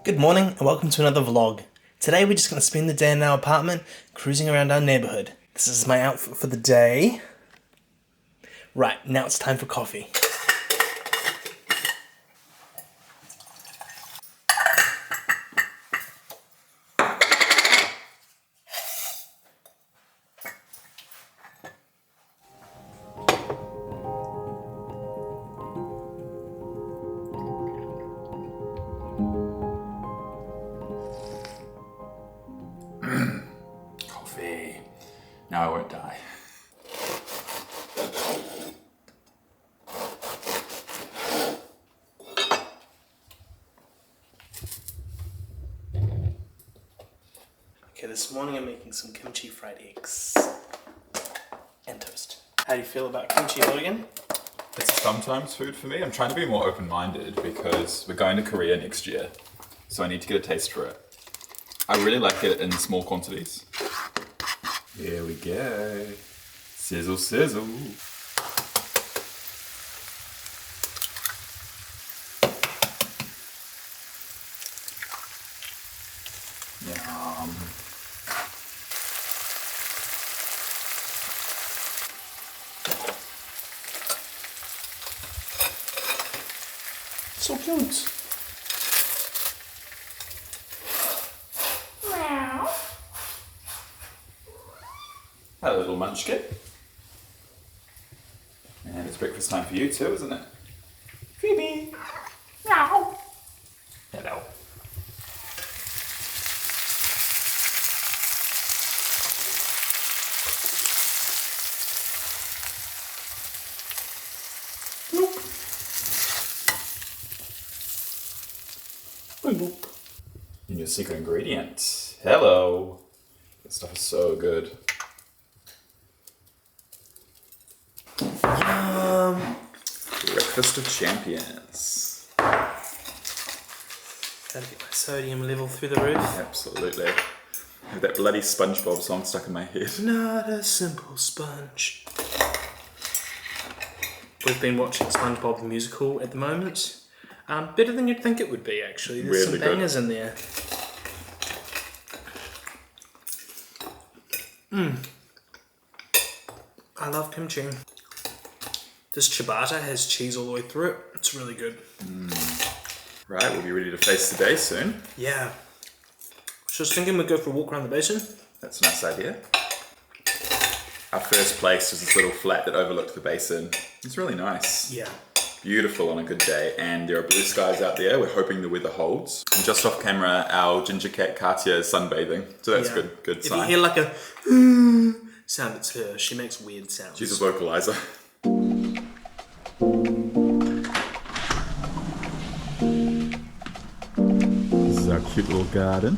Good morning and welcome to another vlog. Today we're just going to spend the day in our apartment, cruising around our neighbourhood. This is my outfit for the day. Right, now it's time for coffee. Coffee. Now I won't die. Okay, this morning I'm making some kimchi fried eggs. And toast. How do you feel about kimchi, Logan? It's sometimes food for me. I'm trying to be more open-minded because we're going to Korea next year, so I need to get a taste for it. I really like it in small quantities. Here we go. Sizzle, sizzle. Yum. So cute. Hello, little munchkin. And it's breakfast time for you too, isn't it? Phoebe. Meow. Hello. Look. Oh, look. And your secret ingredient. Hello. This stuff is so good. Breakfast of champions. Gotta get my sodium level through the roof. Absolutely. I have that bloody SpongeBob song stuck in my head. Not a simple sponge. We've been watching SpongeBob the musical at the moment. Better than you'd think it would be, actually. There's Weirdly some bangers in there. I love kimchi. This ciabatta has cheese all the way through it. It's really good. Right, we'll be ready to face the day soon. Yeah. So I was thinking we'd go for a walk around the basin. That's a nice idea. Our first place was this little flat that overlooked the basin. It's really nice. Yeah. Beautiful on a good day, and there are blue skies out there. We're hoping the weather holds. And just off camera, our ginger cat Katya is sunbathing, so that's Yeah. good If sign. you hear like a sound, it's her. She makes weird sounds. She's a vocalizer. This is our cute little garden.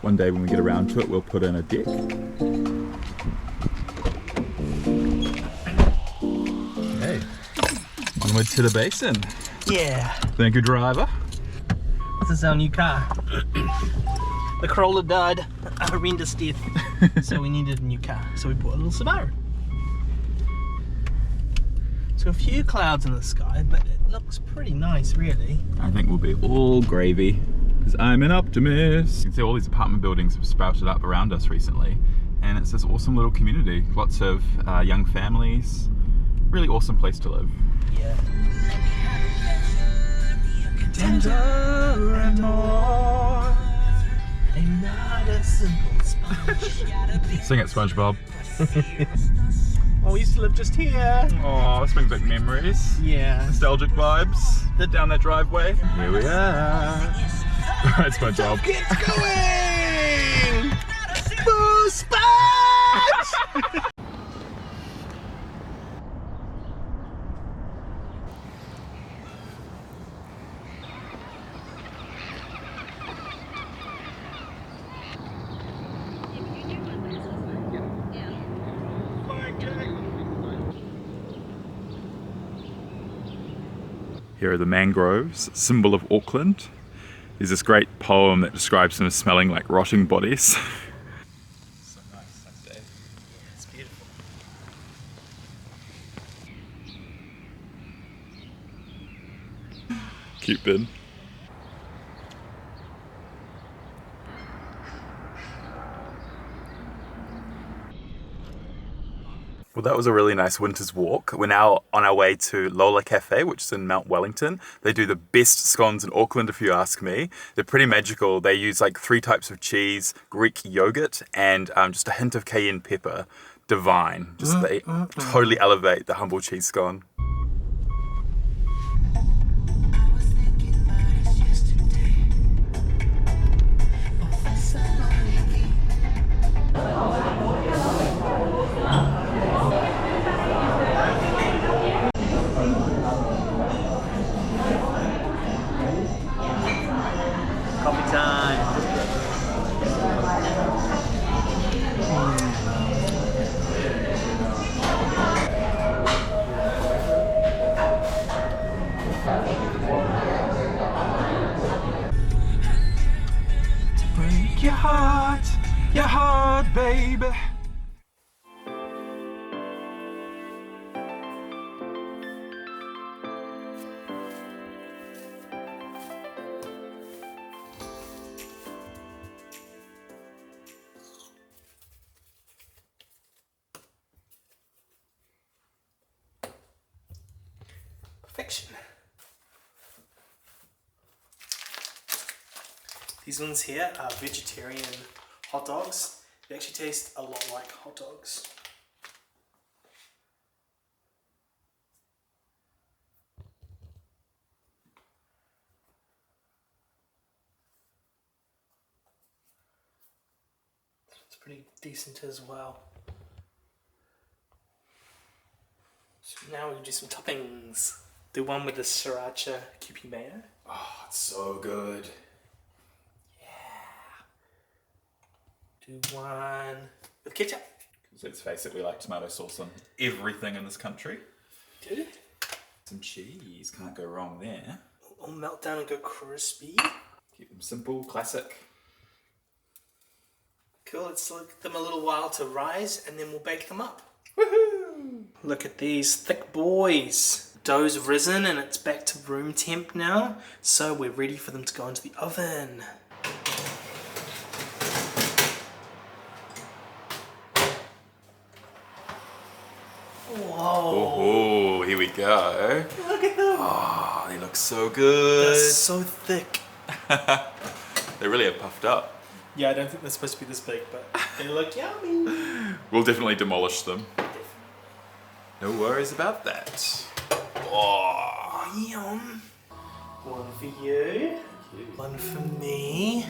One day when we get around to it, we'll put in a deck. Hey, onward to the basin. Yeah. Thank you, driver. This is our new car. The Corolla died a horrendous death, so we needed a new car. So we bought a little Subaru. So a few clouds in the sky, but it looks pretty nice, really. I think we'll be all gravy, because I'm an optimist. You can see all these apartment buildings have sprouted up around us recently, and it's this awesome little community. Lots of young families. Really awesome place to live. Yeah. Tender and more. I'm not a simple sponge. Sing it, SpongeBob. Oh, we used to live just here. Oh, this brings back memories. Yeah. Nostalgic vibes. Down that driveway. Here we are. Right, SpongeBob. Get going! Boo, Sponge! Here are the mangroves, symbol of Auckland. There's this great poem that describes them as smelling like rotting bodies. So nice that day. It's beautiful. Cute bin. Well, that was a really nice winter's walk. We're now on our way to Lola Cafe, which is in Mount Wellington. They do the best scones in Auckland, if you ask me. They're pretty magical. They use like 3 types of cheese, Greek yogurt, and just a hint of cayenne pepper. Divine. Just they totally elevate the humble cheese scone. Coffee time. Break your heart, baby. Perfection. These ones here are vegetarian hot dogs. They actually taste a lot like hot dogs. It's pretty decent as well. So now we'll do some toppings. The one with the sriracha Kewpie mayo. Oh, it's so good. Do one with ketchup. Let's face it, we like tomato sauce on everything in this country. Good. Some cheese, can't go wrong there. All melt down and go crispy. Keep them simple, classic. Cool, let's let them a little while to rise and then we'll bake them up. Woohoo! Look at these thick boys. Dough's risen and it's back to room temp now, so we're ready for them to go into the oven. Whoa! Oh, here we go. Look at them! Oh, they look so good. They're so thick. They really have puffed up. Yeah, I don't think they're supposed to be this big, but they look yummy. We'll definitely demolish them. No worries about that. Oh, Yum. One for you. One for me.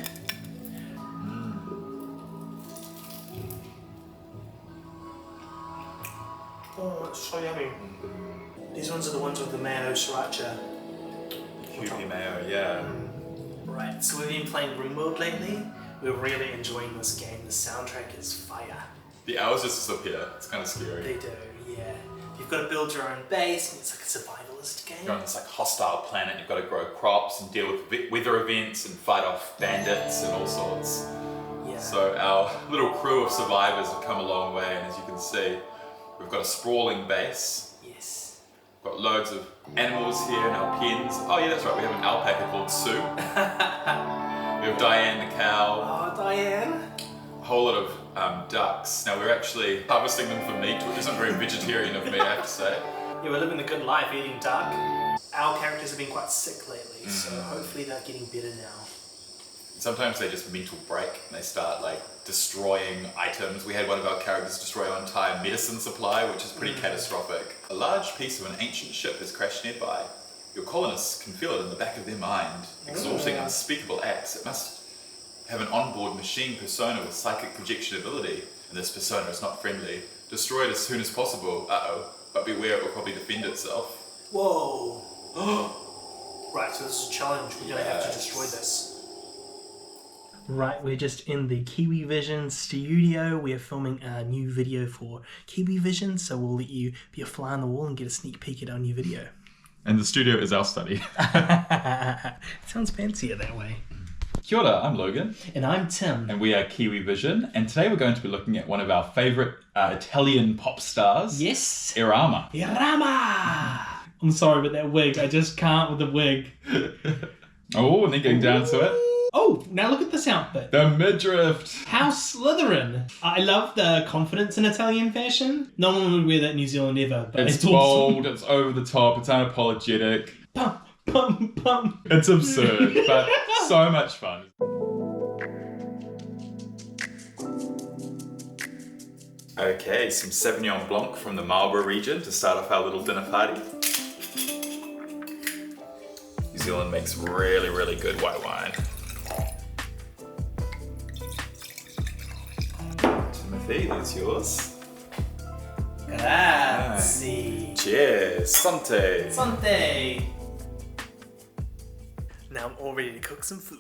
Oh, it's so yummy. These ones are the ones with the mayo sriracha. Kewpie mayo, yeah. Right, so we've been playing RimWorld lately. We're really enjoying this game. The soundtrack is fire. The hours just disappear. It's kind of scary. They do, yeah. You've got to build your own base, and it's like a survivalist game. You're on this like hostile planet. You've got to grow crops and deal with weather events and fight off bandits and all sorts. Yeah. So our little crew of survivors have come a long way, and as you can see, we've got a sprawling base. Yes. We've got loads of animals here in our pens. Oh yeah, that's right. We have an alpaca called Sue. We have Diane the cow. Oh, Diane. A whole lot of ducks. Now we're actually harvesting them for meat, which isn't very vegetarian of me, I have to say. Yeah, we're living the good life eating duck. Our characters have been quite sick lately, so hopefully they're getting better now. Sometimes they just mental break and they start like destroying items. We had one of our characters destroy our entire medicine supply, which is pretty catastrophic. A large piece of an ancient ship has crashed nearby. Your colonists can feel it in the back of their mind, exhausting unspeakable acts. It must have an onboard machine persona with psychic projection ability, and this persona is not friendly. Destroy it as soon as possible. Uh-oh. But beware, it will probably defend itself. Whoa! Right, so this is a challenge. We're gonna have to destroy this. Right, we're just in the Kiwi Vision studio. We are filming a new video for Kiwi Vision, so we'll let you be a fly on the wall and get a sneak peek at our new video. And the studio is our study. It sounds fancier that way. Kia ora, I'm Logan. And I'm Tim. And we are Kiwi Vision. And today we're going to be looking at one of our favourite Italian pop stars. Yes. Irama. Irama! I'm sorry, but that wig, I just can't with the wig. Oh, and then getting down to it. Oh, now look at this outfit. The midriff. How Slytherin. I love the confidence in Italian fashion. No one would wear that in New Zealand ever, but It's it's bold, awesome. it's over the top, it's unapologetic. Pum, pum, pum. It's absurd, but so much fun. Okay, some Sauvignon Blanc from the Marlborough region to start off our little dinner party. New Zealand makes really, really good white wine. Timothy, that's yours. Grazie. Cheers, Sante. Sante. Now I'm all ready to cook some food.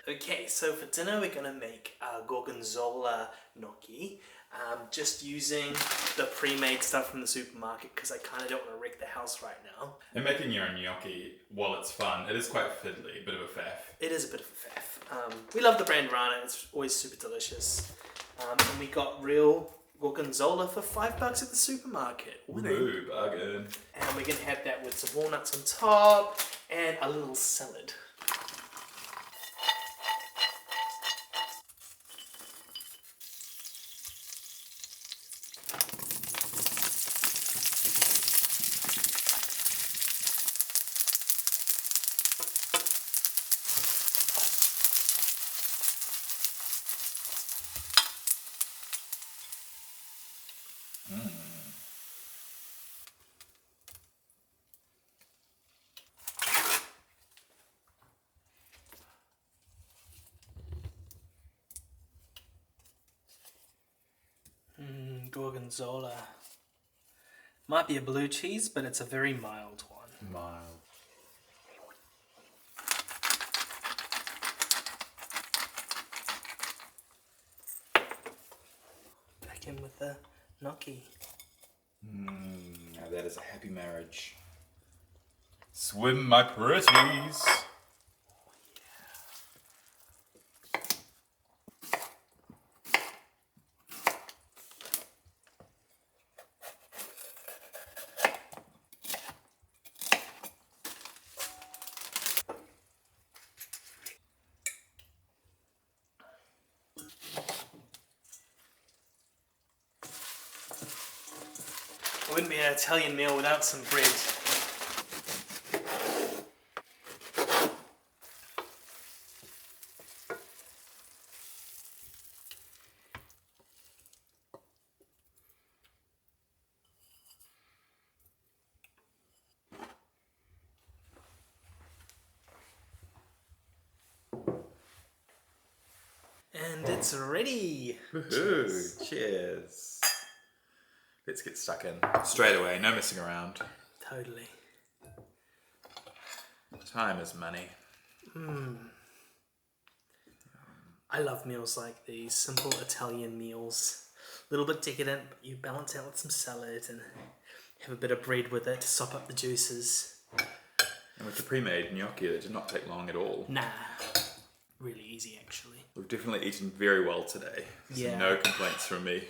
Okay, so for dinner we're gonna make gorgonzola gnocchi. Just using the pre-made stuff from the supermarket because I kind of don't want to wreck the house right now. And making your own gnocchi, while it's fun, it is quite fiddly, a bit of a faff. It is a bit of a faff. We love the brand Rana, it's always super delicious. And we got real gorgonzola for $5 at the supermarket. Ooh, bargain. And we're gonna have that with some walnuts on top and a little salad. Gorgonzola. Might be a blue cheese, but it's a very mild one. Mild. Back in with the gnocchi. Now that is a happy marriage. Swim, my pretties. It wouldn't be an Italian meal without some bread. And it's ready! Woohoo! Cheers. Let's get stuck in. Straight away, no messing around. Totally. Time is money. I love meals like these, simple Italian meals. A little bit decadent, but you balance out with some salad and have a bit of bread with it to sop up the juices. And with the pre-made gnocchi, it did not take long at all. Nah, really easy actually. We've definitely eaten very well today. So Yeah. no complaints from me.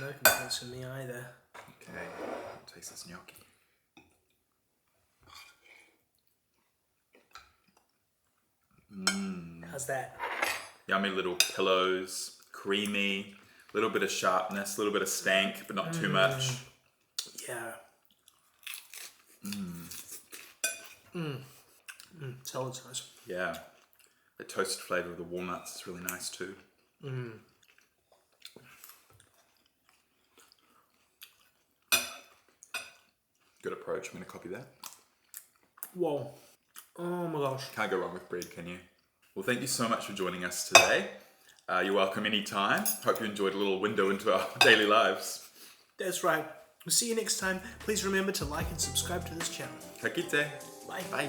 No complaints from me either. Okay, I'll taste this gnocchi. How's that? Yummy little pillows, creamy, little bit of sharpness, a little bit of stank, but not too much. Yeah. Salad's nice. Yeah. The toasted flavour of the walnuts is really nice too. Good approach. I'm going to copy that. Whoa. Oh my gosh. Can't go wrong with bread, can you? Well, thank you so much for joining us today. You're welcome anytime. Hope you enjoyed a little window into our daily lives. That's right. We'll see you next time. Please remember to like and subscribe to this channel. Ka kite. Bye. Bye.